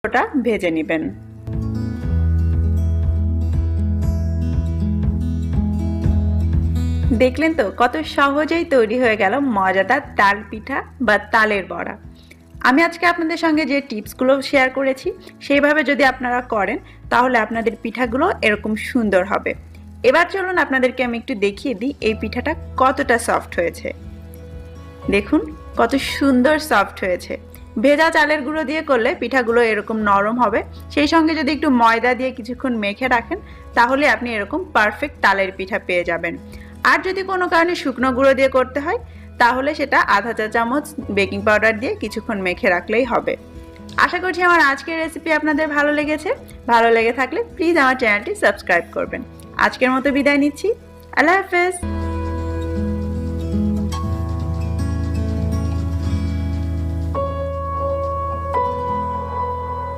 ওটা ভেজে নেবেন। দেখলেন তো কত সহজেই তৈরি হয়ে গেল মজাদার তাল পিঠা বা তালের বড়া। আমি আজকে আপনাদের সঙ্গে যে টিপসগুলো শেয়ার করেছি সেইভাবে যদি আপনারা করেন তাহলে আপনাদের পিঠাগুলো এরকম সুন্দর হবে। এবার চলুন আপনাদেরকে আমি একটু দেখিয়ে দিই এই পিঠাটা কতটা সফট হয়েছে। দেখুন কত সুন্দর সফট হয়েছে। ভেজা চালের গুঁড়ো দিয়ে করলে পিঠাগুলো এরকম নরম হবে, সেই সঙ্গে যদি একটু ময়দা দিয়ে কিছুক্ষণ মেখে রাখেন তাহলে আপনি এরকম পারফেক্ট তালের পিঠা পেয়ে যাবেন। আর যদি কোনো কারণে শুকনো গুঁড়ো দিয়ে করতে হয় তাহলে সেটা আধা চা চামচ বেকিং পাউডার দিয়ে কিছুক্ষণ মেখে রাখলেই হবে। আশা করছি আমার আজকের রেসিপি আপনাদের ভালো লেগেছে। ভালো লেগে থাকলে প্লিজ আমার চ্যানেলটি সাবস্ক্রাইব করবেন। আজকের মতো বিদায় নিচ্ছি। আল্লাহ হাফেজ।